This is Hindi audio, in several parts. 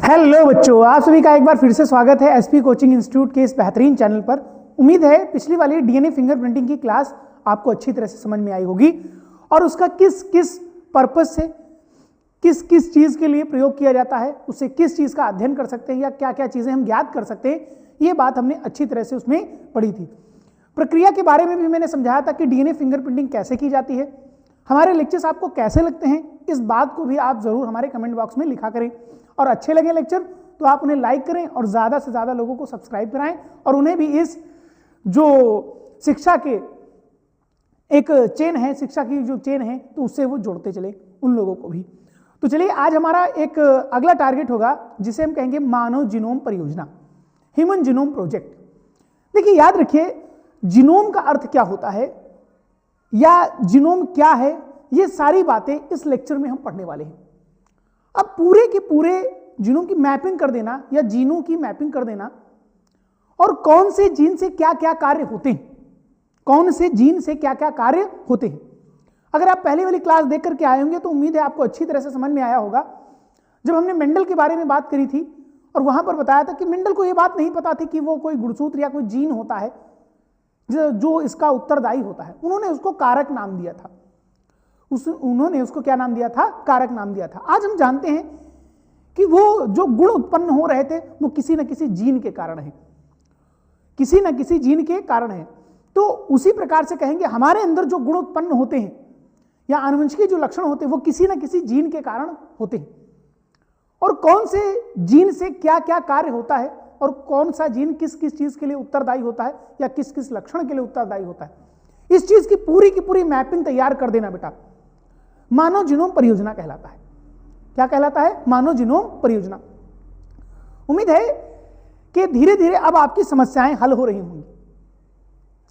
हेलो बच्चों, आप सभी का एक बार फिर से स्वागत है एसपी कोचिंग इंस्टीट्यूट के इस बेहतरीन चैनल पर। उम्मीद है पिछली वाली डीएनए फिंगरप्रिंटिंग की क्लास आपको अच्छी तरह से समझ में आई होगी और उसका किस किस पर्पस से किस किस चीज़ के लिए प्रयोग किया जाता है, उससे किस चीज़ का अध्ययन कर सकते हैं या क्या क्या चीज़ें हम ज्ञात कर सकते हैं, ये बात हमने अच्छी तरह से उसमें पढ़ी थी। प्रक्रिया के बारे में भी मैंने समझाया था कि डीएनए फिंगरप्रिंटिंग कैसे की जाती है, हमारे लेक्चर्स आपको कैसे लगते हैं, इस बात को भी आप ज़रूर हमारे कमेंट बॉक्स में लिखा करें। और अच्छे लगे लेक्चर तो आप उन्हें लाइक करें और ज़्यादा से ज़्यादा लोगों को सब्सक्राइब कराएं और उन्हें भी इस जो शिक्षा के एक चेन है, शिक्षा की जो चेन है, तो उससे वो जोड़ते चले उन लोगों को भी। तो चलिए, आज हमारा एक अगला टारगेट होगा जिसे हम कहेंगे मानव जीनोम परियोजना, ह्यूमन जीनोम प्रोजेक्ट। देखिए, याद रखिए जीनोम का अर्थ क्या होता है या जीनोम क्या है, ये सारी बातें इस लेक्चर में हम पढ़ने वाले हैं। अब पूरे के पूरे जीनोम की मैपिंग कर देना या जीनों की मैपिंग कर देना और कौन से जीन से क्या क्या कार्य होते हैं, कौन से जीन से क्या क्या कार्य होते हैं। अगर आप पहले वाली क्लास देख करके आए होंगे तो उम्मीद है आपको अच्छी तरह से समझ में आया होगा। जब हमने मेंडल के बारे में बात करी थी और वहां पर बताया था कि मेंडल को यह बात नहीं पता थी कि वो कोई गुणसूत्र या कोई जीन होता है जो इसका उत्तरदायी होता है। उन्होंने उसको कारक नाम दिया था, उन्होंने उसको क्या नाम दिया था? कारक नाम दिया था। आज हम जानते हैं कि वो जो गुण उत्पन्न हो रहे थे वो किसी न किसी जीन के कारण है, किसी न किसी जीन के कारण है। तो उसी प्रकार से कहेंगे हमारे अंदर जो गुण उत्पन्न होते हैं या आनुवंशिक जो लक्षण होते हैं वो किसी न किसी जीन के कारण होते हैं। और कौन से जीन से क्या क्या कार्य होता है और कौन सा जीन किस किस चीज के लिए उत्तरदायी होता है या किस किस लक्षण के लिए उत्तरदायी होता है, इस चीज की पूरी मैपिंग तैयार कर देना बेटा मानव जीनोम परियोजना कहलाता है। क्या कहलाता है? मानव जीनोम परियोजना। उम्मीद है कि धीरे धीरे अब आपकी समस्याएं हल हो रही होंगी,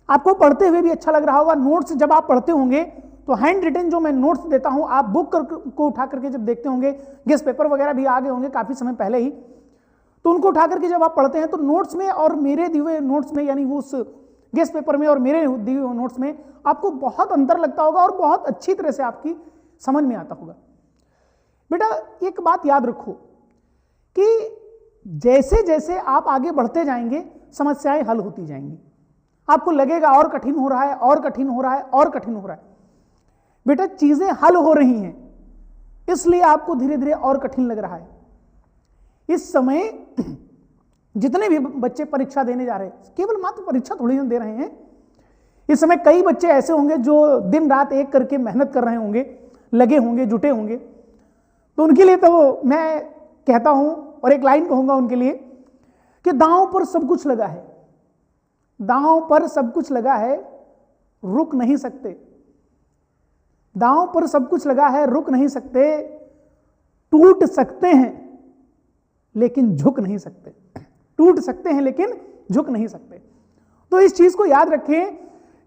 आपको पढ़ते हुए भी अच्छा लग रहा होगा। नोट्स जब आप पढ़ते होंगे तो हैंड रिटन जो मैं नोट्स देता हूं, आप बुक को उठा करके जब देखते होंगे, गेस्ट पेपर वगैरह भी आ गए होंगे काफी समय पहले ही, तो उनको उठा करके जब आप पढ़ते हैं तो नोट्स में और मेरे दिए हुए नोट्स में, यानी उस गेस्ट पेपर में और मेरे दिए हुए नोट्स में आपको बहुत अंतर लगता होगा और बहुत अच्छी तरह से आपकी समझ में आता होगा। बेटा एक बात याद रखो कि जैसे जैसे आप आगे बढ़ते जाएंगे समस्याएं हल होती जाएंगी, आपको लगेगा और कठिन हो रहा है और कठिन हो रहा है और कठिन हो रहा है। बेटा चीजें हल हो रही हैं, इसलिए आपको धीरे धीरे और कठिन लग रहा है। इस समय जितने भी बच्चे परीक्षा देने जा रहे हैं, केवल मात्र परीक्षा थोड़ी दे रहे हैं, इस समय कई बच्चे ऐसे होंगे जो दिन रात एक करके मेहनत कर रहे होंगे, लगे होंगे, जुटे होंगे। तो उनके लिए तो मैं कहता हूं और एक लाइन कहूंगा उनके लिए कि दांव पर सब कुछ लगा है, दांव पर सब कुछ लगा है, रुक नहीं सकते। दांव पर सब कुछ लगा है, रुक नहीं सकते, टूट सकते हैं लेकिन झुक नहीं सकते, टूट सकते हैं लेकिन झुक नहीं सकते। तो इस चीज को याद रखें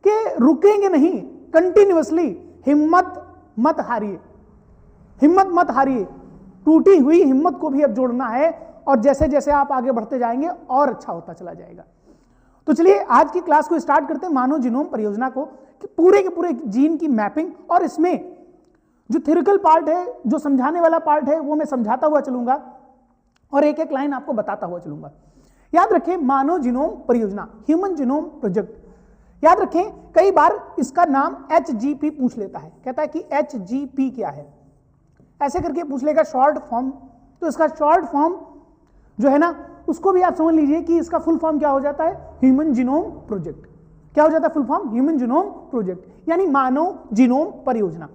कि रुकेंगे नहीं, कंटिन्यूअसली हिम्मत मत हारिए, हिम्मत मत हारिए। टूटी हुई हिम्मत को भी अब जोड़ना है और जैसे जैसे आप आगे बढ़ते जाएंगे और अच्छा होता चला जाएगा। तो चलिए आज की क्लास को स्टार्ट करते हैं मानव जीनोम परियोजना को, कि पूरे के पूरे जीन की मैपिंग, और इसमें जो थ्योरिटिकल पार्ट है, जो समझाने वाला पार्ट है, वो मैं समझाता हुआ चलूंगा और एक एक लाइन आपको बताता हुआ चलूंगा। याद रखें मानव जीनोम परियोजना, ह्यूमन जीनोम प्रोजेक्ट। याद रखें कई बार इसका नाम HGP पूछ लेता है, कहता है कि HGP क्या है, ऐसे करके पूछ लेगा शॉर्ट फॉर्म। तो इसका शॉर्ट फॉर्म जो है ना, उसको भी आप समझ लीजिए कि इसका फुल फॉर्म क्या हो जाता है? Human genome project. क्या हो जाता है full form? Human genome project, यानी मानव जीनोम परियोजना।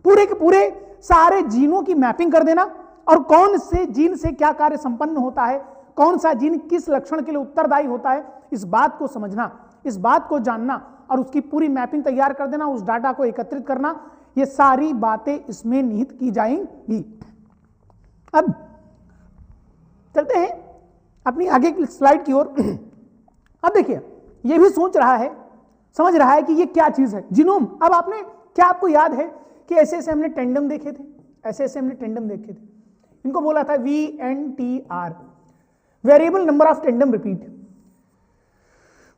पूरे के पूरे सारे जीनों की मैपिंग कर देना और कौन से जीन से क्या कार्य संपन्न होता है, कौन सा जीन किस लक्षण के लिए उत्तरदायी होता है, इस बात को समझना, इस बात को जानना और उसकी पूरी मैपिंग तैयार कर देना, उस डाटा को एकत्रित करना, ये सारी बातें इसमें निहित की जाएंगी। अब चलते हैं अपनी आगे की स्लाइड की ओर। अब देखिए, ये भी सोच रहा है, समझ रहा है कि ये क्या चीज है जीनोम। अब आपने क्या, आपको याद है कि ऐसे ऐसे हमने टेंडम देखे थे, ऐसे ऐसे हमने टेंडम देखे थे, इनको बोला था VNTR, variable number of tandem repeat,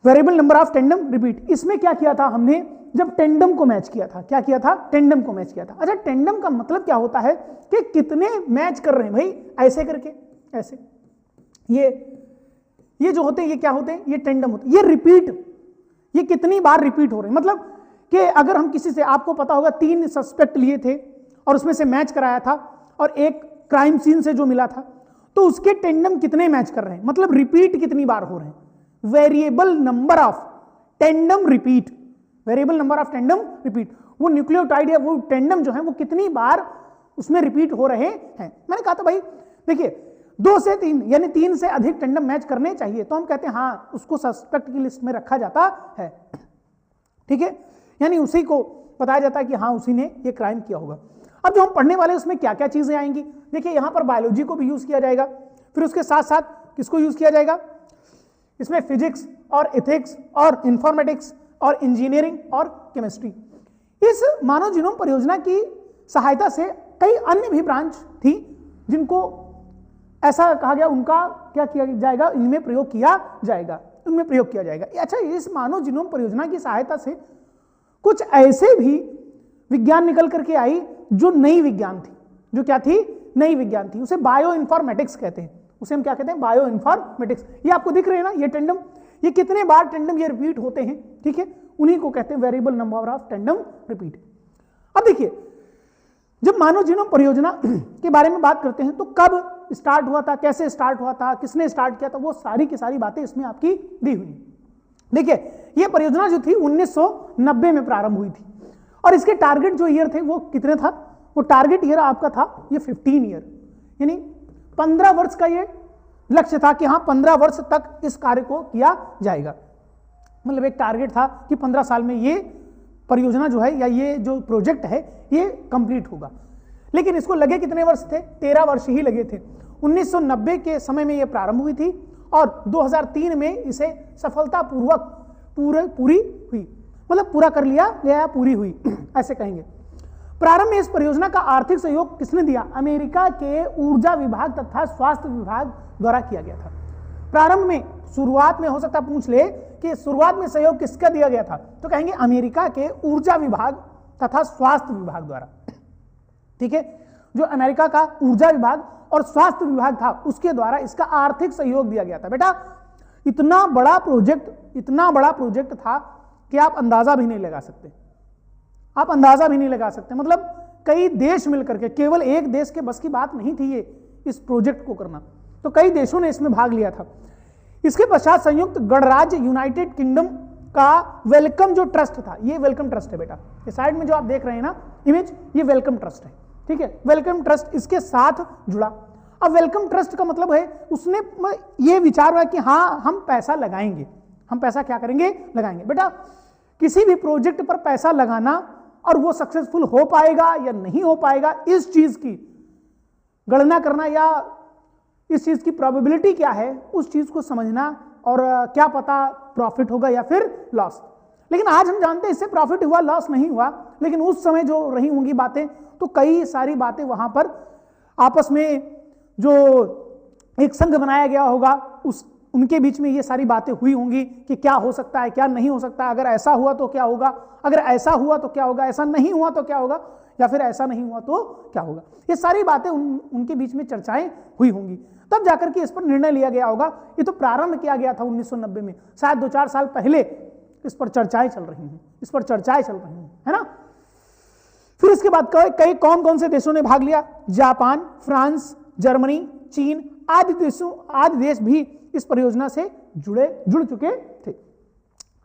variable number of tandem repeat. इसमें क्या किया था हमने? जब टेंडम को मैच किया था, क्या किया था? टेंडम को मैच किया था। अच्छा, टेंडम का मतलब क्या होता है कि कितने मैच कर रहे हैं भाई, ऐसे करके ऐसे। ये जो होते हैं ये क्या होते हैं, ये टेंडम होते हैं। ये रिपीट, ये कितनी बार रिपीट हो रहे हैं, मतलब कि अगर हम किसी से, आपको पता होगा 3 सस्पेक्ट लिए थे और उसमें से मैच कराया था और एक क्राइम सीन से जो मिला था, तो उसके टेंडम कितने मैच कर रहे हैं, मतलब रिपीट कितनी बार हो रहे हैं। Variable number of tandem repeat, variable number of tandem repeat, वो न्यूक्लियोटाइड या वो टेंडम जो है वो कितनी बार उसमें रिपीट हो रहे हैं। मैंने कहा था भाई देखिए 2 से 3 यानी 3 से अधिक टेंडम मैच करने चाहिए, तो हम कहते हैं हाँ उसको सस्पेक्ट की लिस्ट में रखा जाता है, ठीक है, यानी उसी को बताया जाता है कि हाँ उसी ने ये क्राइम किया होगा। अब जो हम पढ़ने वाले उसमें क्या क्या चीजें आएंगी, देखिए यहां पर बायोलॉजी को भी यूज किया जाएगा, फिर उसके साथ साथ किसको यूज किया जाएगा, इसमें फिजिक्स और इथिक्स और इंफॉर्मेटिक्स और इंजीनियरिंग और केमिस्ट्री। इस मानव जीनोम परियोजना की सहायता से कई अन्य भी ब्रांच थी जिनको ऐसा कहा गया उनका क्या किया जाएगा, इनमें प्रयोग किया जाएगा, उनमें प्रयोग किया जाएगा। अच्छा, इस मानव जीनोम परियोजना की सहायता से कुछ ऐसे भी विज्ञान निकल करके आई जो नई विज्ञान थी, जो क्या थी, नई विज्ञान थी, उसे बायो इन्फॉर्मेटिक्स कहते हैं, उसे हम क्या कहते हैं, बायो इन्फॉर्मेटिक्स। ये आपको दिख रहे हैं ना, ये टेंडम, ये कितने बार टेंडम ये रिपीट होते हैं, ठीक है, उन्हीं को कहते हैं variable number of tandem repeat. अब देखिए जब मानव जीनोम परियोजना के बारे में बात करते हैं तो कब स्टार्ट हुआ था, कैसे स्टार्ट हुआ था, किसने स्टार्ट किया था, वो सारी की सारी बातें इसमें आपकी दी हुई। देखिए ये परियोजना जो थी 1990 में प्रारंभ हुई थी और इसके टारगेट जो ईयर थे वो कितने था, वो टारगेट ईयर आपका था ये 15 ईयर, यानी 15 वर्ष का ये लक्ष्य था कि हाँ 15 वर्ष तक इस कार्य को किया जाएगा। मतलब एक टारगेट था कि 15 साल में ये परियोजना जो है या ये जो प्रोजेक्ट है ये कंप्लीट होगा। लेकिन इसको लगे कितने वर्ष थे, 13 वर्ष ही लगे थे। 1990 के समय में ये प्रारंभ हुई थी और 2003 में इसे सफलतापूर्वक पूरी हुई, मतलब पूरा कर लिया गया, पूरी हुई ऐसे कहेंगे। प्रारंभ में इस परियोजना का आर्थिक सहयोग किसने दिया, अमेरिका के ऊर्जा विभाग तथा स्वास्थ्य विभाग द्वारा किया गया था। प्रारंभ में, शुरुआत में हो सकता पूछ ले कि शुरुआत में सहयोग किसका दिया गया था, तो कहेंगे अमेरिका के ऊर्जा विभाग तथा स्वास्थ्य विभाग द्वारा, ठीक है, जो अमेरिका का ऊर्जा विभाग और स्वास्थ्य विभाग था उसके द्वारा इसका आर्थिक सहयोग दिया गया था। बेटा इतना बड़ा प्रोजेक्ट था कि आप अंदाजा भी नहीं लगा सकते, आप अंदाजा भी नहीं लगा सकते, मतलब कई देश मिलकर के, केवल एक देश के बस की बात नहीं थी ये इस प्रोजेक्ट को करना, तो कई देशों ने इसमें भाग लिया था। इसके पश्चात संयुक्त गणराज्य यूनाइटेड किंगडम का वेलकम जो ट्रस्ट था, ये वेलकम ट्रस्ट है बेटा, ये साइड में जो आप देख रहे हैं ना इमेज, ये वेलकम ट्रस्ट है, ठीक है, वेलकम ट्रस्ट इसके साथ जुड़ा। अब वेलकम ट्रस्ट का मतलब है उसने ये विचार हुआ कि हाँ हम पैसा लगाएंगे, हम पैसा क्या करेंगे, लगाएंगे। बेटा किसी भी प्रोजेक्ट पर पैसा लगाना और वो सक्सेसफुल हो पाएगा या नहीं हो पाएगा, इस चीज की गणना करना या इस चीज की प्रोबेबिलिटी क्या है, उस चीज को समझना और क्या पता प्रॉफिट होगा या फिर लॉस। लेकिन आज हम जानते हैं इससे प्रॉफिट हुआ, लॉस नहीं हुआ, लेकिन उस समय जो रही होंगी बातें, तो कई सारी बातें वहां पर आपस में जो एक संघ बनाया गया होगा उनके बीच में ये सारी बातें हुई होंगी कि क्या हो सकता है, क्या नहीं हो सकता, अगर ऐसा हुआ तो क्या होगा, अगर ऐसा हुआ तो क्या होगा, ऐसा नहीं हुआ तो क्या होगा, या फिर ऐसा नहीं हुआ तो क्या होगा। ये सारी बातें उनके बीच में चर्चाएं हुई होंगी, तब जाकर के इस पर निर्णय लिया गया होगा। ये तो प्रारंभ किया गया था 1990 में, शायद 2-4 साल पहले इस पर चर्चाएं चल रही हैं, इस पर चर्चाएं चल रही हैं, है ना। फिर इसके बाद कई कौन कौन से देशों ने भाग लिया, जापान, फ्रांस, जर्मनी, चीन आदि देश भी इस परियोजना से जुड़ चुके थे,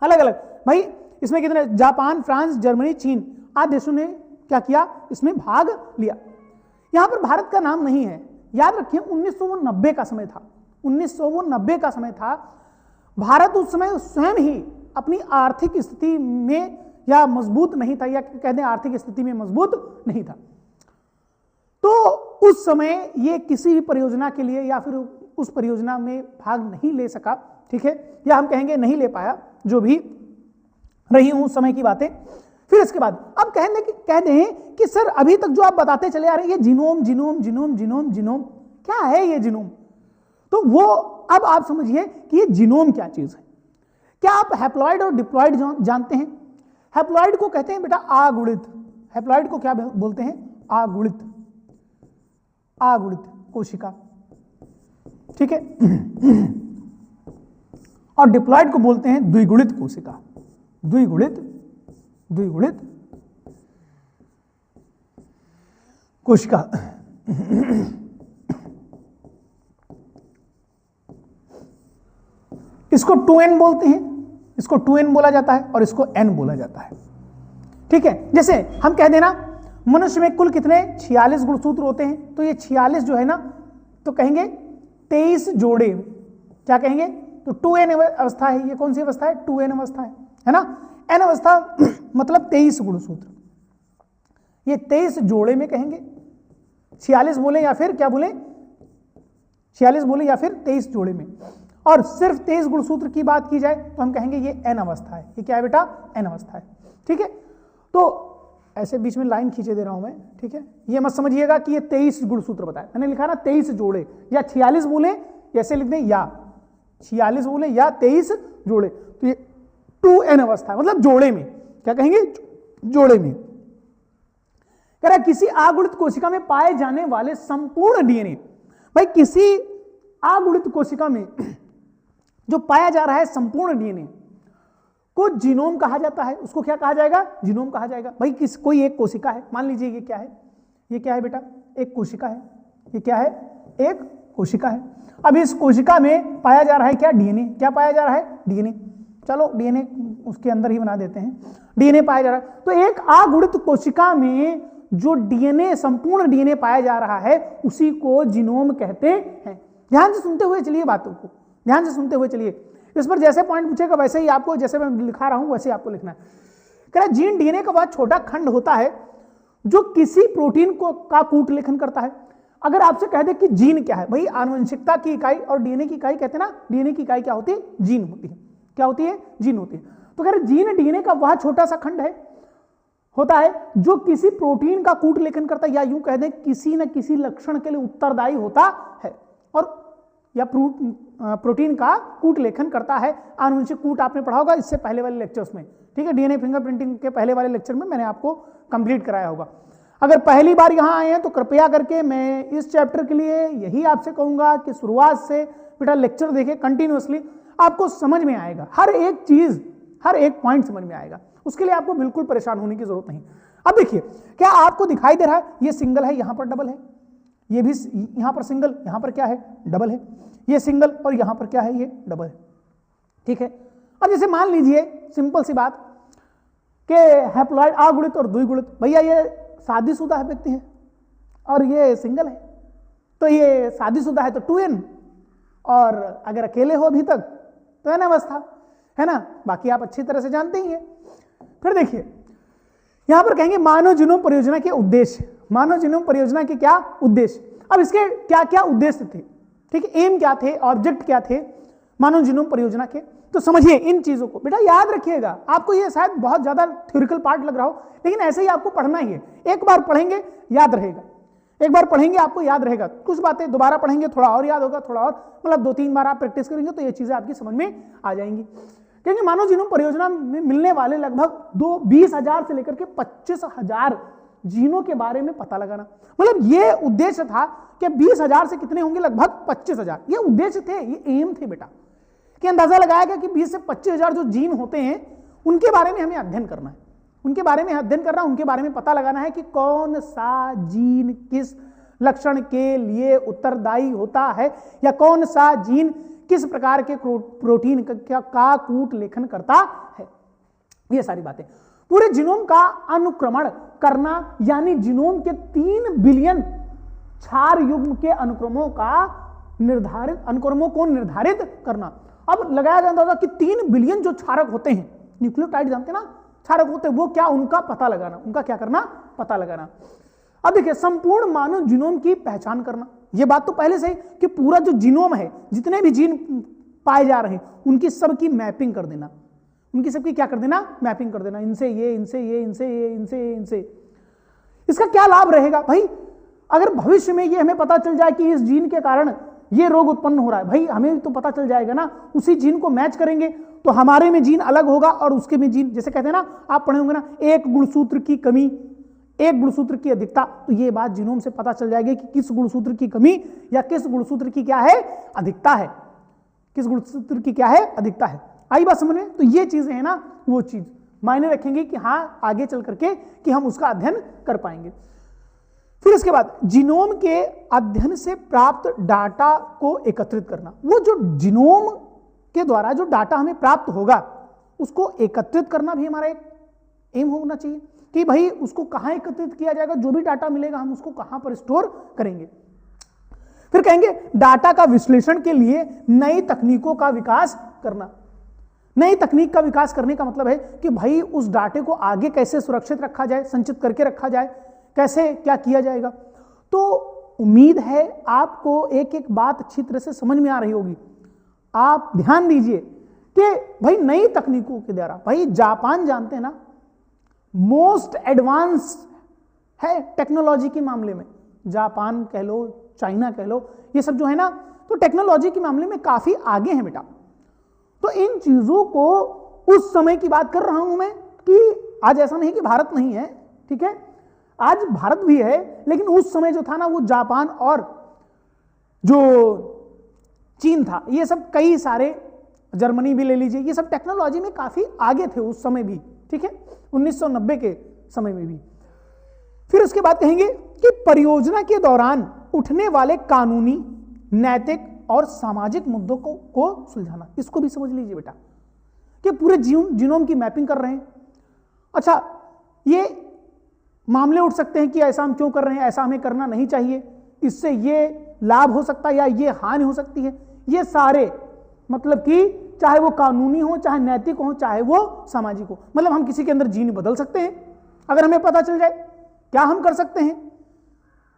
अलग अलग। भाई इसमें कितने, जापान, फ्रांस, जर्मनी, चीन आदि देशों ने क्या किया, इसमें भाग लिया। यहां पर भारत का नाम नहीं है, याद रखिए 1990 का समय था, 1990 का समय था। भारत उस समय स्वयं ही अपनी आर्थिक स्थिति में या मजबूत नहीं था, या कह दें आर्थिक स्थिति में मजबूत नहीं था, तो उस समय ये किसी भी परियोजना के लिए या फिर उस परियोजना में भाग नहीं ले सका, ठीक है, या हम कहेंगे नहीं ले पाया, जो भी रही उस समय की बातें। फिर इसके बाद अब कह दें कि सर अभी तक जो आप बताते चले आ रहे हैं ये genome genome genome genome genome क्या है ये जीनोम, तो वो अब आप समझिए कि ये जीनोम क्या चीज है। क्या आप हैप्लॉइड और डिप्लॉइड जानते हैं? हैप्लॉइड को कहते हैं बेटा अगुणित, हैप्लॉइड को क्या बोलते हैं, अगुणित कोशिका, ठीक है। और डिप्लॉयड को बोलते हैं द्विगुणित कोशिका, द्विगुणित कोशिका। इसको 2n बोलते हैं, इसको 2n बोला जाता है और इसको n बोला जाता है, ठीक है। जैसे हम कह देना मनुष्य में कुल कितने 46 गुणसूत्र होते हैं, तो ये 46 जो है ना, तो कहेंगे 23 जोड़े, क्या कहेंगे, तो 2n अवस्था है। ये कौन सी अवस्था है, 2n अवस्था है ना। n अवस्था मतलब 23 गुणसूत्र, ये 23 जोड़े में कहेंगे, 46 बोले या फिर क्या बोले, 46 बोले या फिर 23 जोड़े में। और सिर्फ 23 गुणसूत्र की बात की जाए तो हम कहेंगे ये n अवस्था है। ये क्या है बेटा, n अवस्था है, ठीक है। तो ऐसे बीच में लाइन खींचे दे रहा हूं मैं, ठीक है। ये मत समझिएगा कि ये 23 गुणसूत्र बताए, मैंने लिखा ना 23 जोड़े, या 46 बोले ऐसे लिख दें, या 46 बोले या 23 जोड़े, तो ये 2n अवस्था है, मतलब जोड़े में, क्या कहेंगे, जोड़े में। कह रहा किसी अगुणित कोशिका में पाए जाने वाले संपूर्ण डीएनए, भाई किसी अगुणित कोशिका में जो पाया जा रहा है संपूर्ण डीएनए को जीनोम कहा जाता है। उसको क्या कहा जाएगा, जीनोम कहा जाएगा। भाई कोई एक कोशिका है, मान लीजिए ये क्या है, ये क्या है बेटा, एक कोशिका है। ये क्या है, एक कोशिका है। अब इस कोशिका में पाया जा रहा है क्या, डीएनए। क्या पाया जा रहा है, डीएनए। चलो डीएनए उसके अंदर ही बना देते हैं, डीएनए पाया जा रहा है। तो एक अगुणित कोशिका में जो डीएनए, संपूर्ण डीएनए पाया जा रहा है, उसी को जीनोम कहते हैं। ध्यान से सुनते हुए चलिए बातों को, ध्यान से सुनते हुए चलिए। इस पर जैसे पॉइंट पूछेगा वैसे ही आपको, जैसे मैं लिखा रहा हूं वैसे आपको लिखना है। कह रहा जीन डीएनए का वह छोटा खंड होता है जो किसी प्रोटीन को का कूट लेखन करता है। अगर आपसे कह दे कि जीन क्या है, भाई आनुवंशिकता की इकाई और डीएनए की इकाई कहते हैं ना, डीएनए की इकाई क्या होती है, जीन होती है। क्या होती है, जीन होती है। तो कह रहे जीन डीएनए का वह छोटा सा खंड है, होता है जो किसी प्रोटीन का कूट लेखन करता है, या यूं कह दें किसी न किसी लक्षण के लिए उत्तरदायी होता है, और या प्रोटीन का कूट लेखन करता है। आनुवंशिक कूट आपने पढ़ा होगा इससे पहले वाले लेक्चर्स में, ठीक है। डीएनए फिंगरप्रिंटिंग के पहले वाले लेक्चर में मैंने आपको कंप्लीट कराया होगा। अगर पहली बार यहां आए हैं तो कृपया करके मैं इस चैप्टर के लिए यही आपसे कहूंगा कि शुरुआत से बेटा लेक्चर देखें कंटिन्यूअसली, आपको समझ में आएगा हर एक चीज, हर एक पॉइंट समझ में आएगा। उसके लिए आपको बिल्कुल परेशान होने की जरूरत नहीं। अब देखिए क्या आपको दिखाई दे रहा है, ये सिंगल है, यहां पर डबल है, ये भी यहां पर सिंगल, यहां पर क्या है, डबल है, ये सिंगल और यहां पर क्या है, ये डबल है, ठीक है। अब जैसे मान लीजिए सिंपल सी बात कि हैप्लॉइड अगुणित और द्विगुणित, भैया ये शादीशुदा व्यक्ति है और ये सिंगल है, तो ये शादीशुदा है तो 2n, और अगर अकेले हो अभी तक तो n अवस्था है ना। बाकी आप अच्छी तरह से जानते ही हैं। फिर देखिए यहां पर कहेंगे मानव जीनोम परियोजना के उद्देश्य, मानव जीनोम परियोजना के क्या उद्देश्य। अब इसके क्या क्या उद्देश्य थे, ठीक है, एम क्या थे, ऑब्जेक्ट क्या थे मानव जीनोम परियोजना के, तो समझिए इन चीजों को बेटा याद रखिएगा। आपको ये शायद बहुत ज्यादा थ्योरिकल पार्ट लग रहा हो, लेकिन ऐसे ही आपको पढ़ना ही है। एक बार पढ़ेंगे याद रहेगा, एक बार पढ़ेंगे आपको याद रहेगा, कुछ बातें दोबारा पढ़ेंगे थोड़ा और याद होगा, थोड़ा और मतलब 2-3 बार आप प्रैक्टिस करेंगे तो ये चीजें आपकी समझ में आ जाएंगी। क्योंकि मानव जीनोम परियोजना में मिलने वाले लगभग 20,000 से लेकर के 25,000 जीनों के बारे में पता लगाना, मतलब ये उद्देश्य था कि 20,000 से कितने होंगे, लगभग 25,000। ये उद्देश्य थे, ये एम थे बेटा, कि अंदाजा लगाया गया कि 20 से 25,000 जो जीन होते हैं उनके बारे में हमें अध्ययन करना है, उनके बारे में अध्ययन करना, उनके बारे में पता लगाना है कि कौन सा जीन किस लक्षण के लिए उत्तरदायी होता है, या कौन सा जीन किस प्रकार के प्रोटीन का कूट लेखन करता है। ये सारी बातें पूरे जीनोम का अनुक्रमण करना, यानी जीनोम के 3 बिलियन क्षार युग्म के अनुक्रमों को निर्धारित करना। अब लगाया जाता था कि 3 बिलियन जो क्षारक होते हैं, न्यूक्लियोटाइड जानते ना, क्षारक होते हैं, वो क्या, उनका पता लगाना, उनका क्या करना, पता लगाना। अब देखिए संपूर्ण मानव जीनोम की पहचान करना, ये बात तो पहले से कि पूरा जो जीनोम है, जितने भी जीन पाए जा रहे हैं उनकी सबकी मैपिंग कर देना, उनकी सबकी क्या कर देना, मैपिंग कर देना, इनसे ये, इनसे ये, इनसे ये, इनसे ये, इनसे। इसका क्या लाभ रहेगा भाई, अगर भविष्य में ये हमें पता चल जाए कि इस जीन के कारण ये रोग उत्पन्न हो रहा है, भाई हमें तो पता चल जाएगा ना, उसी जीन को मैच करेंगे तो हमारे में जीन अलग होगा और उसके में जीन, जैसे कहते हैं ना, आप पढ़े होंगे ना, एक गुणसूत्र की कमी एक गुणसूत्र की अधिकता, तो ये बात जीनोम से पता चल जाएगी कि किस गुणसूत्र की कमी या किस गुणसूत्र की क्या है, अधिकता है, किस गुणसूत्र की क्या है, अधिकता है। आई बात समझ में? तो ये चीजें है ना, वो चीज मायने रखेंगे कि हाँ आगे चल करके कि हम उसका अध्ययन कर पाएंगे। फिर इसके बाद जीनोम के अध्ययन से प्राप्त डाटा को एकत्रित करना। वो जो जीनोम के द्वारा जो डाटा हमें प्राप्त होगा उसको एकत्रित करना भी हमारा एक एम होना चाहिए कि भाई उसको कहां एकत्रित किया जाएगा, जो भी डाटा मिलेगा हम उसको कहां पर स्टोर करेंगे। फिर कहेंगे डाटा का विश्लेषण के लिए नई तकनीकों का विकास करना। नई तकनीक का विकास करने का मतलब है कि भाई उस डाटे को आगे कैसे सुरक्षित रखा जाए, संचित करके रखा जाए, कैसे क्या किया जाएगा। तो उम्मीद है आपको एक एक बात अच्छी तरह से समझ में आ रही होगी। आप ध्यान दीजिए कि भाई नई तकनीकों के द्वारा, भाई जापान जानते हैं ना मोस्ट एडवांस है टेक्नोलॉजी के मामले में, जापान कह लो, चाइना कह लो, ये सब जो है ना तो टेक्नोलॉजी के मामले में काफी आगे हैं बेटा। तो इन चीजों को उस समय की बात कर रहा हूं मैं कि आज ऐसा नहीं कि भारत नहीं है, ठीक है, आज भारत भी है, लेकिन उस समय जो था ना वो जापान और जो चीन था, ये सब कई सारे, जर्मनी भी ले लीजिए, ये सब टेक्नोलॉजी में काफी आगे थे उस समय भी, ठीक है, 1990 के समय में भी। फिर उसके बाद कहेंगे कि परियोजना के दौरान उठने वाले कानूनी, नैतिक और सामाजिक मुद्दों को सुलझाना। इसको भी समझ लीजिए बेटा कि पूरे जीनोम की मैपिंग कर रहे हैं। अच्छा, ये मामले उठ सकते हैं कि ऐसा हम क्यों कर रहे हैं, ऐसा हमें करना नहीं चाहिए, इससे ये लाभ हो सकता है या ये हानि हो सकती है। ये सारे मतलब कि चाहे वो कानूनी हो, चाहे नैतिक हो, चाहे वो सामाजिक हो, मतलब हम किसी के अंदर जीन बदल सकते हैं अगर हमें पता चल जाए। क्या हम कर सकते हैं?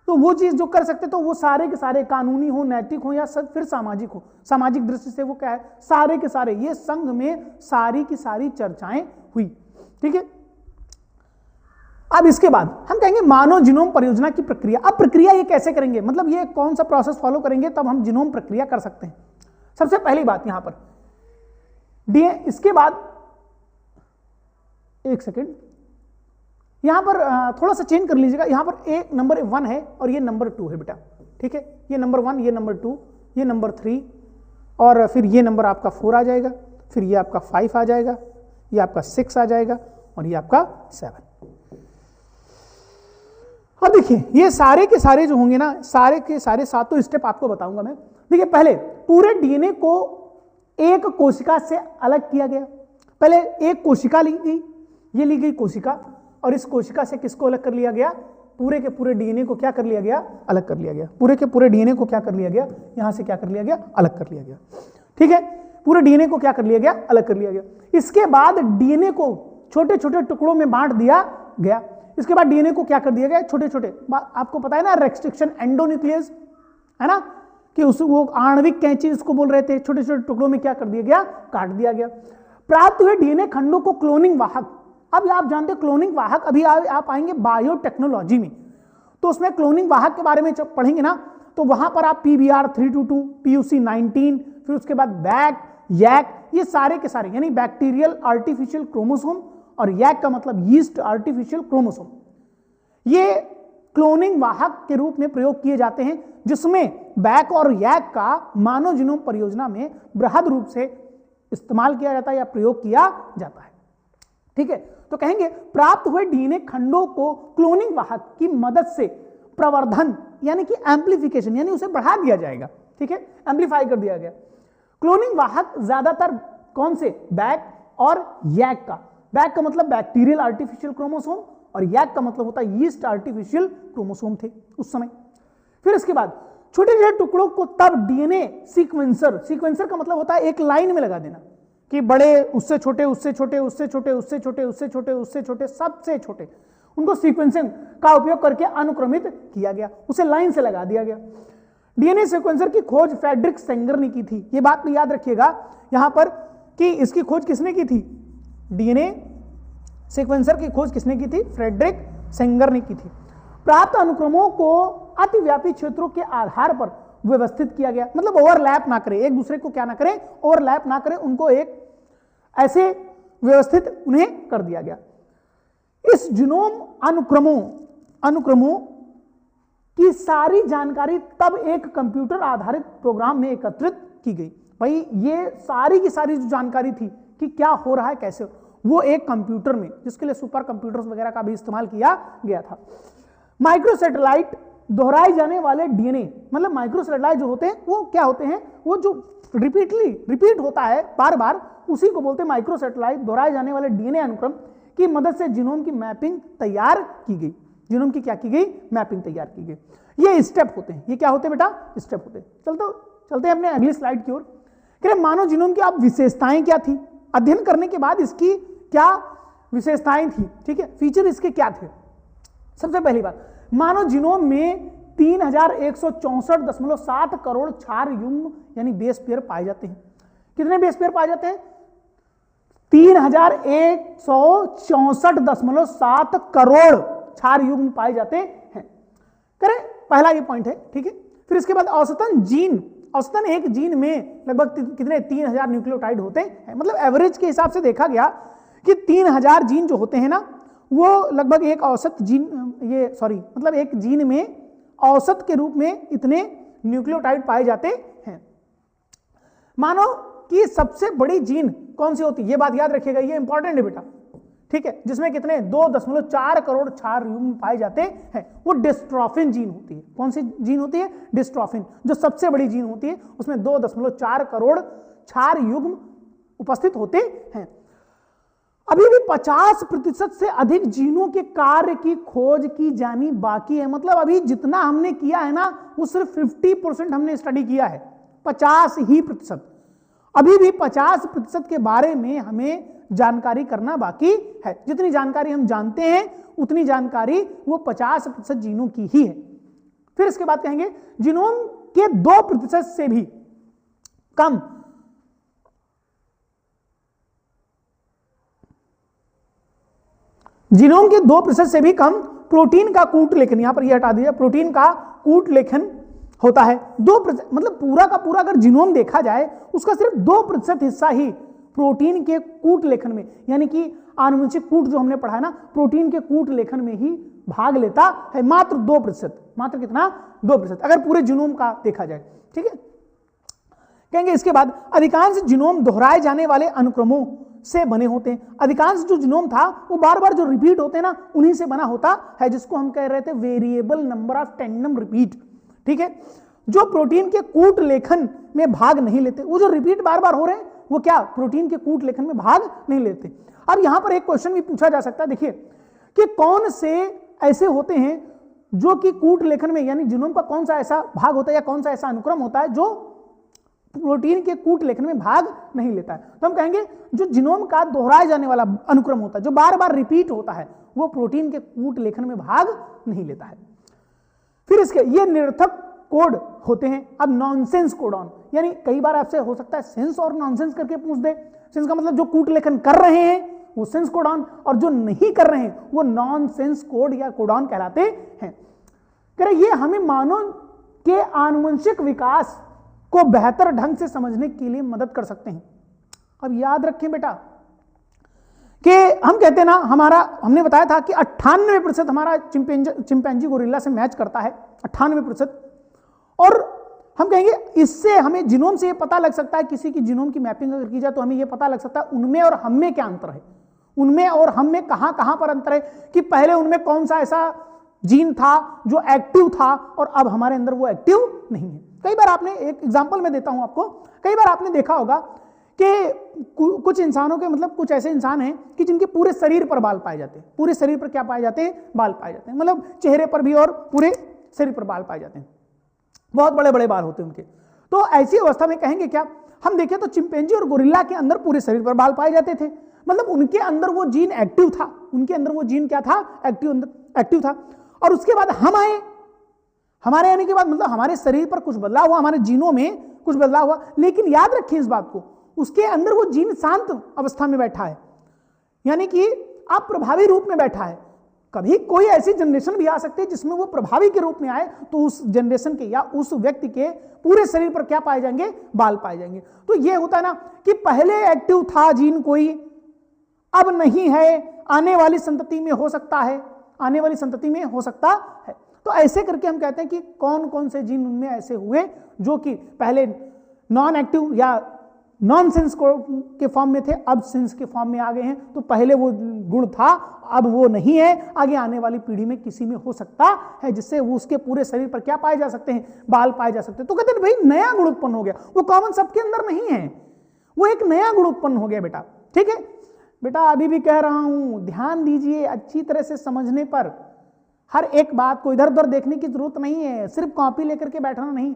तो वो चीज जो कर सकते तो वो सारे के सारे कानूनी हो, नैतिक हो या फिर सामाजिक हो। सामाजिक दृष्टि से वो क्या है, सारे के सारे, ये संघ में सारी की सारी चर्चाएं हुई, ठीक है। अब इसके बाद हम कहेंगे मानव जीनोम परियोजना की प्रक्रिया। अब प्रक्रिया ये कैसे करेंगे, मतलब ये कौन सा प्रोसेस फॉलो करेंगे तब हम जीनोम प्रक्रिया कर सकते हैं। सबसे पहली बात यहां पर इसके बाद एक सेकेंड यहां पर थोड़ा सा चेंज कर लीजिएगा। यहां पर एक नंबर 1 है और ये नंबर 2 है बेटा, ठीक है, ये नंबर 1, ये नंबर 2, ये नंबर 3 और फिर ये नंबर आपका 4 आ जाएगा, फिर ये आपका 5 आ जाएगा, ये आपका 6 आ जाएगा और ये आपका 7। अब देखिए ये सारे के सारे जो होंगे ना, सारे के सारे 7 स्टेप आपको बताऊंगा मैं। देखिए पहले पूरे डीएनए को एक कोशिका से अलग किया गया। पहले एक कोशिका ली गई, ये ली गई कोशिका, और इस कोशिका से किसको अलग कर लिया गया, पूरे के पूरे डीएनए को क्या कर लिया गया, अलग कर लिया गया। पूरे के पूरे डीएनए को क्या कर लिया गया, यहां से क्या कर लिया गया, अलग कर लिया गया, ठीक है। पूरे डीएनए को क्या कर लिया गया, अलग कर लिया गया। इसके बाद डीएनए को छोटे छोटे टुकड़ों में बांट दिया गया। इसके बाद डीएनए को क्या कर दिया गया, छोटे छोटे, आपको पता है ना रेस्ट्रिक्शन एंडोन्यूक्लियस है ना, कि उस वो आणविक कैंची इसको बोल रहे थे, छोटे छोटे टुकड़ों में क्या कर दिया गया, काट दिया गया। प्राप्त हुए डीएनए खंडों को क्लोनिंग वाहक, अब आप जानते हैं क्लोनिंग वाहक, अभी आप आएंगे बायोटेक्नोलॉजी में तो उसमें क्लोनिंग वाहक के बारे में जब पढ़ेंगे ना तो वहां पर आप PBR 322, PUC 19, फिर उसके बाद बैक, यैक, ये सारे के सारे यानी बैक्टीरियल आर्टिफिशियल क्रोमोसोम और यैक का मतलब यीस्ट आर्टिफिशियल क्रोमोसोम, ये क्लोनिंग वाहक के रूप में प्रयोग किए जाते हैं, जिसमें बैक और यैक का मानव जीनोम परियोजना में बृहद रूप से इस्तेमाल किया जाता है या प्रयोग किया जाता है, ठीक है। तो कहेंगे प्राप्त हुए डीएनए खंडों को क्लोनिंग वाहक की मदद से प्रवर्धन यानी कि एम्प्लीफिकेशन यानी उसे बढ़ा दिया जाएगा, ठीक है, एम्प्लीफाई कर दिया गया। क्लोनिंग वाहक ज्यादातर कौन से, बैक और यैक का। बैक का मतलब बैक्टीरियल आर्टिफिशियल क्रोमोसोम और यैक का मतलब होता है यीस्ट आर्टिफिशियल क्रोमोसोम थे उस समय। फिर इसके बाद छोटे छोटे टुकड़ों को तब डीएनए सीक्वेंसर, सीक्वेंसर का मतलब होता है एक लाइन में लगा देना कि बड़े, उससे छोटे, उससे छोटे, उससे छोटे, उससे छोटे, उससे छोटे, उससे छोटे, सबसे छोटे, उनको सीक्वेंसिंग का उपयोग करके अनुक्रमित किया गया, उसे लाइन से लगा दिया गया। डीएनए सीक्वेंसर की खोज फ्रेडरिक सेंगर ने की थी। ये बात भी याद रखिएगा यहां पर कि इसकी खोज किसने की थी, डीएनए सीक्वेंसर की खोज किसने की थी, फ्रेडरिक सेंगर ने की थी। प्राप्त अनुक्रमों को अतिव्यापी क्षेत्रों के आधार पर व्यवस्थित किया गया, मतलब ओवरलैप ना करे, एक दूसरे को क्या ना करें, ओवरलैप ना करें, उनको एक ऐसे व्यवस्थित उन्हें कर दिया गया। इस जीनोम अनुक्रमों अनुक्रमों की सारी जानकारी तब एक कंप्यूटर आधारित प्रोग्राम में एकत्रित की गई। भाई ये सारी की सारी जो जानकारी थी कि क्या हो रहा है कैसे, वो एक कंप्यूटर में, जिसके लिए सुपर कंप्यूटर्स वगैरह का भी इस्तेमाल किया गया था। माइक्रो सैटेलाइट दोहराए जाने वाले डीएनए, मतलब माइक्रो सैटेलाइट जो होते हैं वो क्या होते हैं, वो जो रिपीट होता है बार बार, उसी को बोलते हैं माइक्रो सैटेलाइट। दोहराए जाने वाले डीएनए अनुक्रम की मदद से जीनोम की मैपिंग तैयार की गई। जीनोम की क्या की गई? मैपिंग तैयार की गई। ये स्टेप होते हैं। ये क्या होते हैं बेटा? स्टेप होते हैं। चलते हैं अपने अगली स्लाइड की ओर। मानव जीनोम की अब विशेषताएं क्या थी, अध्ययन करने के बाद इसकी क्या विशेषताएं थी, ठीक है, फीचर इसके क्या थे। सबसे पहली बात, मानव जीनोम में 3164.7 करोड़ क्षार युग्म यानी बेस पेयर पाए जाते हैं। कितने बेस पेयर पाए जाते हैं? 3164.7 करोड़ क्षार युग्म पाए जाते हैं। करें, पहला ये पॉइंट है, ठीक है। फिर इसके बाद औसतन एक जीन में लगभग कितने 3000 न्यूक्लियोटाइड होते हैं। मतलब एवरेज के हिसाब से देखा गया कि 3000 जीन जो होते हैं ना, वो लगभग एक औसत जीन, मतलब एक जीन में औसत के रूप में इतने न्यूक्लियोटाइड पाए जाते हैं। मानो कि सबसे बड़ी जीन कौन सी होती है, ये बात याद रखिएगा, ये इंपॉर्टेंट है बेटा, ठीक है, जिसमें कितने 2.4 करोड़ क्षार युग्म पाए जाते हैं, वो डिस्ट्रोफिन जीन होती है। कौन सी जीन होती है? डिस्ट्रोफिन, जो सबसे बड़ी जीन होती है, उसमें 2.4 करोड़ क्षार युग्म उपस्थित होते हैं। अभी भी 50% से अधिक जीनों के कार्य की खोज की जानी बाकी है। मतलब अभी जितना हमने किया है ना, वो सिर्फ 50% हमने स्टडी किया है, 50%। अभी भी 50% के बारे में हमें जानकारी करना बाकी है। जितनी जानकारी हम जानते हैं उतनी जानकारी वो 50% जीनों की ही है। फिर इसके बाद कहेंगे जीनोम के 2% से भी कम जीनोम के 2% से भी कम प्रोटीन का कूट लेखन, यहां पर यह हटा दिया, प्रोटीन का कूट लेखन होता है। 2%, मतलब पूरा का पूरा अगर जीनोम देखा जाए उसका सिर्फ 2% हिस्सा ही प्रोटीन के कूट लेखन में, यानी कि आनुवंशिक कूट जो हमने पढ़ा है ना, प्रोटीन के कूट लेखन में ही भाग लेता है। मात्र 2%, मात्र कितना? 2%, अगर पूरे जीनोम का देखा जाए, ठीक है। कहेंगे इसके बाद अधिकांश जीनोम दोहराए जाने वाले अनुक्रमों से बने होते हैं। अधिकांश जो जीनोम था वो बार बार जो रिपीट होते हैं ना, उन्हीं से बना होता है, जिसको हम कह रहे the variable number of tandem repeat, ठीक है। जो प्रोटीन के कूट लेखन में भाग नहीं लेते, वो जो रिपीट बार बार हो रहे हैं वो क्या प्रोटीन के कूट लेखन में भाग नहीं लेते। अब यहां पर एक क्वेश्चन भी पूछा जा सकता है, देखिए कि कौन से ऐसे होते हैं जो कि कूट लेखन में, यानी जीनोम का कौन सा ऐसा भाग होता है या कौन सा ऐसा अनुक्रम होता है जो प्रोटीन के कूट लेखन में भाग नहीं लेता है। तो हम कहेंगे जो जीनोम का दोहराए जाने वाला अनुक्रम होता है, जो बार बार रिपीट होता है, वो प्रोटीन के कूट लेखन में भाग नहीं लेता है। फिर इसके ये निरर्थक कोड होते हैं। अब नॉनसेंस कोडॉन, यानी कई बार आपसे हो सकता है सेंस और नॉनसेंस करके पूछ दे। सेंस का मतलब जो कूट लेखन कर रहे हैं वो सेंस कोडॉन, और जो नहीं कर रहे हैं वो नॉनसेंस कोड या कोडॉन कहलाते हैं। कह ये हमें मानव के आनुवंशिक विकास को बेहतर ढंग से समझने के लिए मदद कर सकते हैं। अब याद रखें बेटा कि हम कहते हैं ना, हमने बताया था कि 98% हमारा चिंपैंजी गोरिल्ला से मैच करता है, 98%। और हम कहेंगे इससे हमें जीनोम से ये पता लग सकता है, किसी की जीनोम की मैपिंग अगर की जाए तो हमें ये पता लग सकता है उनमें और हम में क्या अंतर है, उनमें और हम में कहां पर अंतर है, कि पहले उनमें कौन सा ऐसा जीन था जो एक्टिव था और अब हमारे अंदर वो एक्टिव नहीं है। कई बार आपने, एक एग्जांपल मैं देता हूं आपको, कई बार आपने देखा होगा कि कुछ इंसानों के, मतलब कुछ ऐसे इंसान हैं कि जिनके पूरे शरीर पर बाल पाए जाते हैं। पूरे शरीर पर क्या पाए जाते हैं? बाल पाए जाते हैं, मतलब चेहरे पर भी और पूरे शरीर पर बाल पाए जाते हैं, बहुत बड़े बड़े बाल होते हैं उनके। तो ऐसी अवस्था में कहेंगे क्या, हम देखें तो चिंपैंजी और गोरिल्ला के अंदर पूरे शरीर पर बाल पाए जाते थे, मतलब उनके अंदर वो जीन एक्टिव था, उनके अंदर वो जीन क्या था? एक्टिव था। और उसके बाद हम आए, हमारे आने के बाद मतलब हमारे शरीर पर कुछ बदलाव हुआ, हमारे जीनों में कुछ बदलाव हुआ, लेकिन याद रखिए इस बात को, उसके अंदर वो जीन शांत अवस्था में बैठा है, यानी कि अप्रभावी रूप में बैठा है। कभी कोई ऐसी जनरेशन भी आ सकती है जिसमें वो प्रभावी के रूप में आए, तो उस जनरेशन के या उस व्यक्ति के पूरे शरीर पर क्या पाए जाएंगे? बाल पाए जाएंगे। तो ये होता है ना कि पहले एक्टिव था जीन कोई, अब नहीं है, आने वाली संतति में हो सकता है, आने वाली संतति में हो सकता है। तो ऐसे करके हम कहते हैं कि कौन कौन से जीन उनमें ऐसे हुए जो कि पहले नॉन एक्टिव या नॉन सेंस के फॉर्म में थे, अब सेंस के फॉर्म में आ गए हैं। तो पहले वो गुण था, अब वो नहीं है, आगे आने वाली पीढ़ी में किसी में हो सकता है, जिससे वो उसके पूरे शरीर पर क्या पाए जा सकते हैं, बाल पाए जा सकते हैं। तो कहते हैं भाई नया गुण उत्पन्न हो गया, वो कॉमन सबके अंदर नहीं है, वो एक नया गुण उत्पन्न हो गया बेटा। ठीक है बेटा, अभी भी कह रहा हूं, ध्यान दीजिए, अच्छी तरह से समझने पर हर एक बात को इधर उधर देखने की जरूरत नहीं है, सिर्फ कॉपी लेकर के बैठना नहीं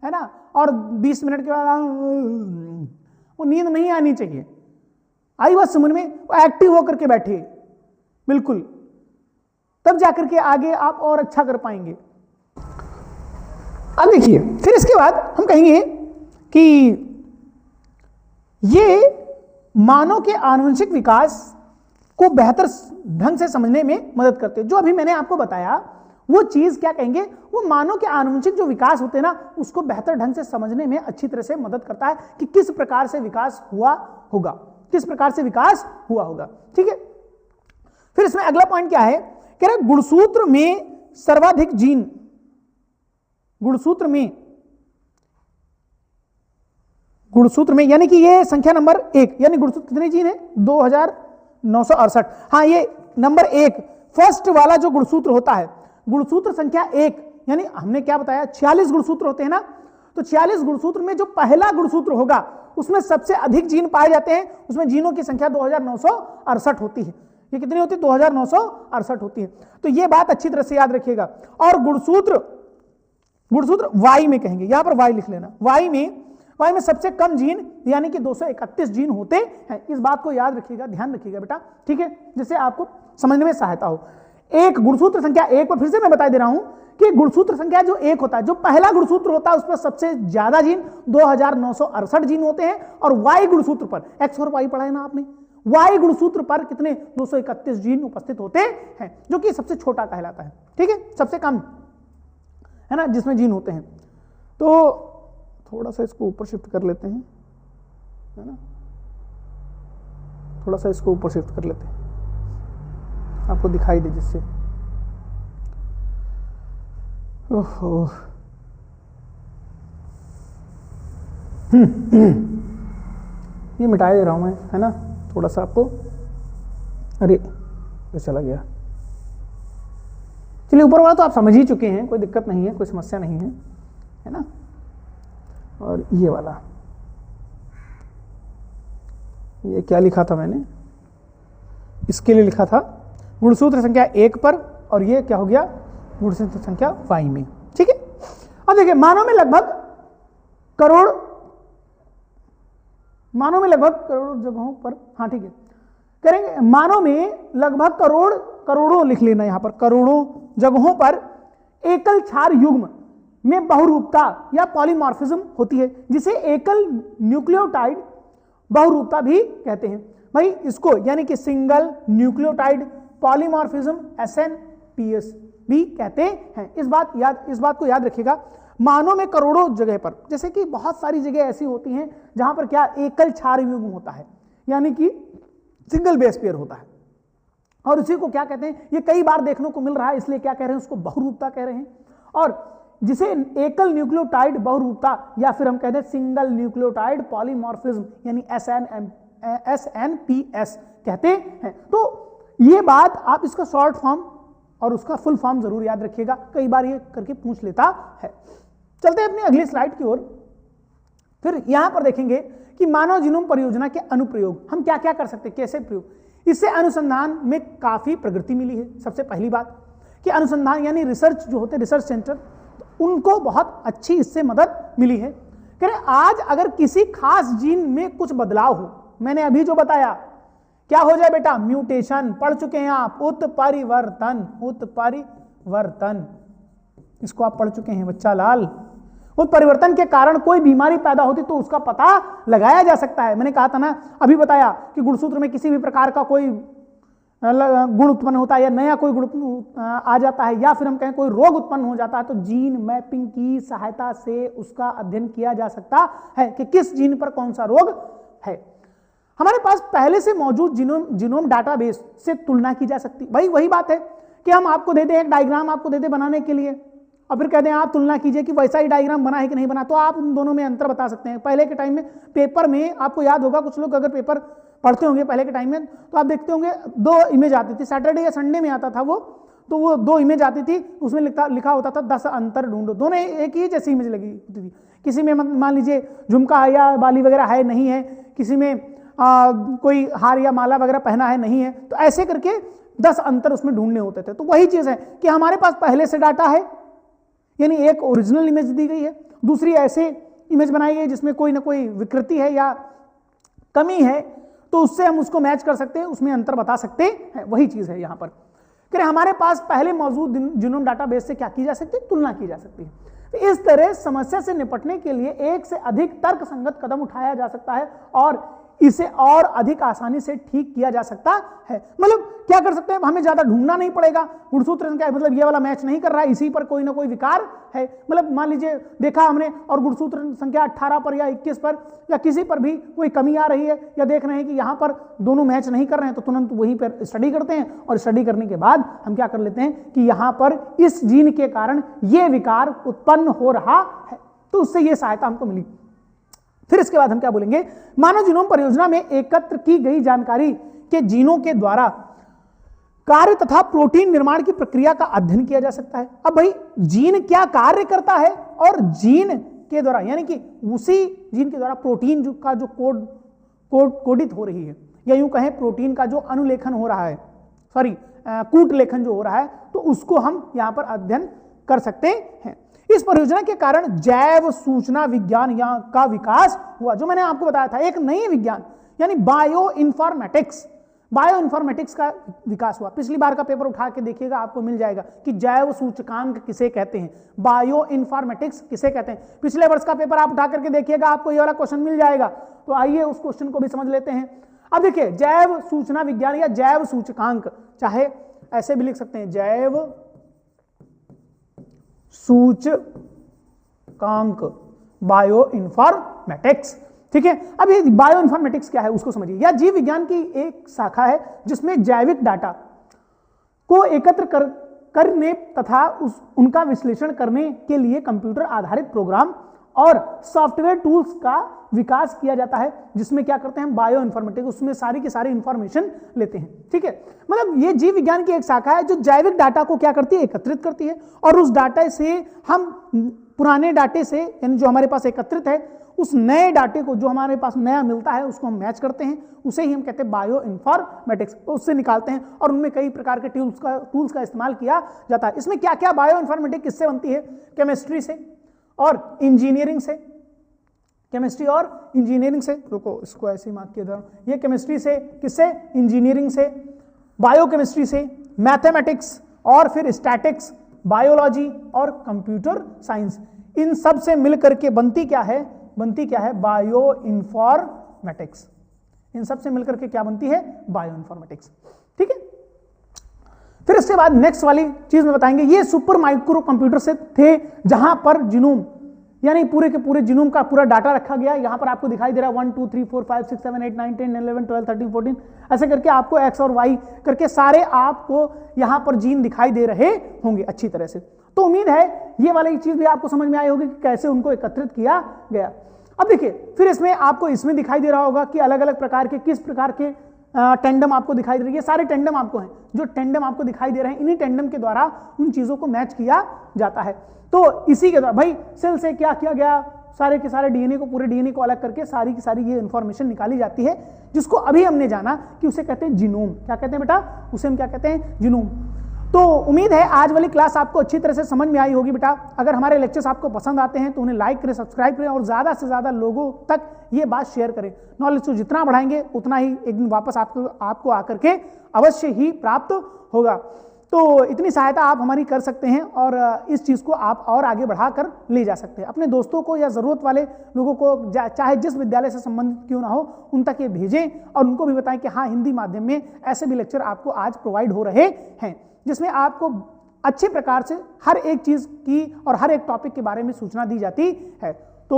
है ना, और 20 मिनट के बाद वो नींद नहीं आनी चाहिए। आई बात समझ में, वो एक्टिव होकर के बैठे बिल्कुल, तब जाकर के आगे आप और अच्छा कर पाएंगे। अब देखिए, फिर इसके बाद हम कहेंगे कि ये मानव के आनुवंशिक विकास को बेहतर ढंग से समझने में मदद करते हैं। जो अभी मैंने आपको बताया वो चीज क्या कहेंगे, वो मानव के आनुवंशिक जो विकास होते हैं ना, उसको बेहतर ढंग से समझने में अच्छी तरह से मदद करता है कि किस प्रकार से विकास हुआ होगा, किस प्रकार से विकास हुआ होगा। ठीक है, फिर इसमें अगला पॉइंट क्या है, कह रहे गुणसूत्र में सर्वाधिक जीन, गुणसूत्र में यानी कि ये संख्या नंबर 1, यानी गुणसूत्र कितने जीन है, 2968। हाँ, ये नंबर 1 फर्स्ट वाला जो गुणसूत्र होता है, गुणसूत्र संख्या 1, यानी हमने क्या बताया 46 गुणसूत्र होते हैं ना, तो 46 गुणसूत्र में जो पहला गुणसूत्र होगा उसमें सबसे अधिक जीन पाए जाते हैं, उसमें जीनों की संख्या 2968 होती है। ये कितनी होती है, 2968 होती है। तो ये बात अच्छी तरह से याद रखिएगा। और गुणसूत्र वाई में कहेंगे, यहां पर वाई लिख लेना, वाई में सबसे कम जीन यानी कि 231 जीन होते हैं। इस बात को याद रखिएगा, ध्यान रखिएगा बेटा, ठीक है, जिससे आपको समझने में सहायता हो। एक गुणसूत्र संख्या 1 पर फिर से मैं बता दे रहा हूं कि गुणसूत्र संख्या जो 1 होता है, जो पहला गुणसूत्र होता है, उस पर सबसे ज्यादा जीन 2968 जीन होते हैं। और वाई गुणसूत्र पर, एक्स और वाई पढ़ा है ना आपने, वाई गुणसूत्र पर कितने 231 जीन उपस्थित होते हैं, जो कि सबसे छोटा कहलाता है। ठीक है, सबसे कम है ना जिसमें जीन होते हैं। तो थोड़ा सा इसको ऊपर शिफ्ट कर लेते हैं, है ना, थोड़ा सा इसको ऊपर शिफ्ट कर लेते हैं, आपको दिखाई दे जिससे। ओहो, ये मिटा दे रहा हूं मैं, है ना, थोड़ा सा आपको, अरे ये चला गया। चलिए, ऊपर वाला तो आप समझ ही चुके हैं, कोई दिक्कत नहीं है, कोई समस्या नहीं है ना। और ये वाला, ये क्या लिखा था मैंने, इसके लिए लिखा था गुणसूत्र संख्या 1 पर, और ये क्या हो गया, गुणसूत्र संख्या वाई में। ठीक है, अब देखिए, मानव में लगभग करोड़ जगहों पर, हाँ ठीक है, करेंगे, मानव में लगभग करोड़ों लिख लेना यहां पर, करोड़ों जगहों पर एकल क्षार युग्म में बहुरूपता या पॉलीमॉर्फिज्म होती है, जिसे एकल न्यूक्लियोटाइड बहुरूपता भी कहते हैं। भाई इसको यानी कि सिंगल न्यूक्लियोटाइड पॉलीमॉर्फिज्म SNPS भी कहते हैं। इस बात को याद रखिएगा। मानव में करोड़ों जगह पर, जैसे कि बहुत सारी जगह ऐसी होती हैं जहां पर क्या एकल क्षार युग्म होता है, यानी कि सिंगल बेस पेयर होता है, और उसी को क्या कहते हैं, ये कई बार देखने को मिल रहा है, इसलिए क्या कह रहे हैं, उसको बहुरूपता कह रहे हैं। और जिसे एकल न्यूक्लियोटाइड बहुरूपता या फिर हम कहते हैं सिंगल न्यूक्लियोटाइड पॉलीमॉर्फिज्म यानी SNPS कहते हैं। तो ये बात आप इसका शॉर्ट फॉर्म और उसका फुल फॉर्म जरूर याद रखिएगा, कई बार ये करके पूछ लेता है। चलते हैं अपनी अगली स्लाइड की ओर। फिर यहां पर देखेंगे कि मानव जीनोम परियोजना के अनुप्रयोग हम क्या क्या कर सकते हैं, कैसे प्रयोग। इससे अनुसंधान में काफी प्रगति मिली है। सबसे पहली बात कि अनुसंधान यानी रिसर्च जो होते हैं, रिसर्च सेंटर, उनको बहुत अच्छी इससे मदद मिली है। कह रहे आज अगर किसी खास जीन में कुछ बदलाव हो, मैंने अभी जो बताया, क्या हो जाए बेटा, म्यूटेशन, पढ़ चुके हैं आप, उत्परिवर्तन, इसको आप पढ़ चुके हैं बच्चा लाल। उत्परिवर्तन के कारण कोई बीमारी पैदा होती तो उसका पता लगाया जा सकता है। मैंने कहा था ना, अभी बताया कि गुणसूत्र में किसी भी प्रकार का कोई गुण उत्पन्न होता है या नया कोई गुण आ जाता है, या फिर हम कहें कोई रोग उत्पन्न हो जाता है, तो जीन मैपिंग की सहायता से उसका अध्ययन किया जा सकता है कि किस जीन पर कौन सा रोग है। हमारे पास पहले से मौजूद जीनोम डाटाबेस से तुलना की जा सकती। भाई वही बात है कि हम आपको देते हैं एक डायग्राम आपको देते बनाने के लिए और फिर कहते हैं आप तुलना कीजिए कि वैसा ही डायग्राम बना है कि नहीं बना, तो आप उन दोनों में अंतर बता सकते हैं। पहले के टाइम में पेपर में आपको याद होगा, कुछ लोग अगर पेपर पढ़ते होंगे पहले के टाइम में तो आप देखते होंगे 2 इमेज आती थी, सैटरडे या संडे में आता था वो, तो वो 2 इमेज आती थी, उसमें लिखा होता था 10 अंतर ढूंढो। दोनों एक ही जैसी इमेज लगी होती थी, किसी में मान लीजिए झुमका या बाली वगैरह है नहीं है, किसी में कोई हार या माला वगैरह पहना है नहीं है, तो ऐसे करके 10 अंतर उसमें ढूंढने होते थे। तो वही चीज है कि हमारे पास पहले से डाटा है, यानी एक ओरिजिनल इमेज दी गई है, दूसरी ऐसे इमेज बनाई गई जिसमें कोई ना कोई विकृति है या कमी है, तो उससे हम उसको मैच कर सकते हैं, उसमें अंतर बता सकते हैं। वही चीज है यहां पर कि हमारे पास पहले मौजूद जीनोम डाटाबेस से क्या की जा सकती है, तुलना की जा सकती है। तो इस तरह समस्या से निपटने के लिए एक से अधिक तर्कसंगत कदम उठाया जा सकता है और इसे और अधिक आसानी से ठीक किया जा सकता है। मतलब क्या कर सकते हैं, हमें ज्यादा ढूंढना नहीं पड़ेगा, गुणसूत्र संख्या मतलब ये वाला मैच नहीं कर रहा है, इसी पर कोई ना कोई विकार है, मतलब मान लीजिए देखा हमने और गुणसूत्र संख्या 18 पर या 21 पर या किसी पर भी कोई कमी आ रही है या देख रहे हैं कि यहां पर दोनों मैच नहीं कर रहे हैं, तो तुरंत वहीं पर स्टडी करते हैं और स्टडी करने के बाद हम क्या कर लेते हैं कि यहां पर इस जीन के कारण यह विकार उत्पन्न हो रहा है, तो उससे यह सहायता हमको मिली। फिर इसके बाद हम क्या बोलेंगे, मानव जीनोम परियोजना में एकत्र की गई जानकारी के जीनों के द्वारा कार्य तथा प्रोटीन निर्माण की प्रक्रिया का अध्ययन किया जा सकता है। अब भाई जीन क्या कार्य करता है और जीन के द्वारा यानी कि उसी जीन के द्वारा प्रोटीन का जो कोडित हो रही है या यूं कहें प्रोटीन का जो अनुलेखन हो रहा है, सॉरी कूट लेखन जो हो रहा है, तो उसको हम यहां पर अध्ययन कर सकते हैं। इस परियोजना के कारण जैव सूचना विज्ञान का विकास हुआ, जो मैंने आपको बताया था, एक नई विज्ञान यानी बायो इन्फॉर्मेटिक्स का विकास हुआ। पिछली बार का पेपर उठा के देखिएगा, आपको मिल जाएगा कि जैव सूचकांक किसे कहते हैं, बायो इन्फॉर्मेटिक्स किसे कहते हैं। पिछले वर्ष का पेपर आप उठा करके देखिएगा, आपको ये वाला क्वेश्चन मिल जाएगा। तो आइए उस क्वेश्चन को भी समझ लेते हैं। अब देखिए, जैव सूचना विज्ञान या जैव सूचकांक, चाहे ऐसे भी लिख सकते हैं, जैव सूचकांक, बायो इन्फॉर्मेटिक्स, ठीक है। अब ये बायो इन्फॉर्मेटिक्स क्या है उसको समझिए। यह जीव विज्ञान की एक शाखा है जिसमें जैविक डाटा को एकत्र करने तथा उनका विश्लेषण करने के लिए कंप्यूटर आधारित प्रोग्राम और सॉफ्टवेयर टूल्स का विकास किया जाता है, जिसमें क्या करते हैं, बायो इन्फॉर्मेटिक्स, उसमें सारी की सारी इंफॉर्मेशन लेते हैं, ठीक है। मतलब ये जीव विज्ञान की एक शाखा है जो जैविक डाटा को क्या करती है, एकत्रित करती है, और उस डाटा से हम पुराने डाटे से, यानी जो हमारे पास एकत्रित है, उस नए डाटे को जो हमारे पास नया मिलता है उसको हम मैच करते हैं, उसे ही हम कहते हैं बायो इन्फॉर्मेटिक्स, उससे निकालते हैं और उनमें कई प्रकार के टूल्स का इस्तेमाल किया जाता है। इसमें क्या क्या बायो इन्फॉर्मेटिक्स किससे बनती है, केमिस्ट्री से और इंजीनियरिंग से, केमिस्ट्री और इंजीनियरिंग से, रुको इसको ऐसे ही मार्क किया था, ये केमिस्ट्री से, किससे, इंजीनियरिंग से, बायोकेमिस्ट्री से, मैथमेटिक्स और फिर स्टैटिक्स, बायोलॉजी और कंप्यूटर साइंस, इन सब से मिलकर के बनती क्या है, बायो इन्फॉर्मेटिक्स। इन सब से मिलकर के क्या बनती है, बायो इन्फॉर्मेटिक्स, ठीक है। फिर इसके बाद नेक्स्ट वाली चीज में बताएंगे, ये सुपर माइक्रो कंप्यूटर से थे जहां पर जीनोम यानी पूरे के पूरे जीनोम का पूरा डाटा रखा गया। यहां पर आपको दिखाई दे रहा है 1 2 3 4 5 6 7 8 9 10 11 12 13 14 ऐसे करके आपको एक्स और वाई करके सारे आपको यहां पर जीन दिखाई दे रहे होंगे अच्छी तरह से। तो उम्मीद है ये वाली चीज भी आपको समझ में आई होगी कि कैसे उनको एकत्रित किया गया। अब देखिए, फिर इसमें आपको इसमें दिखाई दे रहा होगा कि अलग अलग प्रकार के किस प्रकार के टेंडम आपको दिखाई दे रही है। सारे टेंडम आपको हैं, जो टेंडम आपको दिखाई दे रहे हैं, इन्हीं टेंडम के द्वारा उन चीजों को मैच किया जाता है। तो इसी के द्वारा भाई सेल से क्या किया गया, सारे के सारे डीएनए को, पूरे डीएनए को अलग करके सारी की सारी ये इंफॉर्मेशन निकाली जाती है, जिसको अभी हमने जाना कि उसे कहते हैं जीनोम। क्या कहते हैं बेटा, उसे हम क्या कहते हैं, जीनोम। तो उम्मीद है आज वाली क्लास आपको अच्छी तरह से समझ में आई होगी बेटा। अगर हमारे लेक्चर्स आपको पसंद आते हैं तो उन्हें लाइक करें, सब्सक्राइब करें और ज़्यादा से ज़्यादा लोगों तक ये बात शेयर करें। नॉलेज को जितना बढ़ाएंगे उतना ही एक दिन वापस आपको आकर के अवश्य ही प्राप्त होगा। तो इतनी सहायता आप हमारी कर सकते हैं और इस चीज़ को आप और आगे बढ़ाकर ले जा सकते हैं। अपने दोस्तों को या ज़रूरत वाले लोगों को, चाहे जिस विद्यालय से संबंधित क्यों ना हो, उन तक ये भेजें और उनको भी बताएं कि हाँ, हिंदी माध्यम में ऐसे भी लेक्चर आपको आज प्रोवाइड हो रहे हैं, जिसमें आपको अच्छे प्रकार से हर एक चीज़ की और हर एक टॉपिक के बारे में सूचना दी जाती है। तो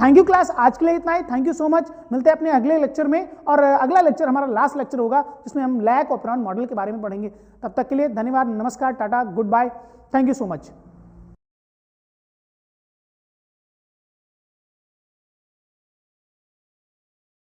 थैंक यू क्लास, आज के लिए इतना ही। Thank you so much. मिलते हैं अपने अगले लेक्चर में, और अगला लेक्चर हमारा लास्ट लेक्चर होगा जिसमें हम लैक ऑपरेंड मॉडल के बारे में पढ़ेंगे। तब तक के लिए धन्यवाद, नमस्कार, tata, goodbye, thank you so much.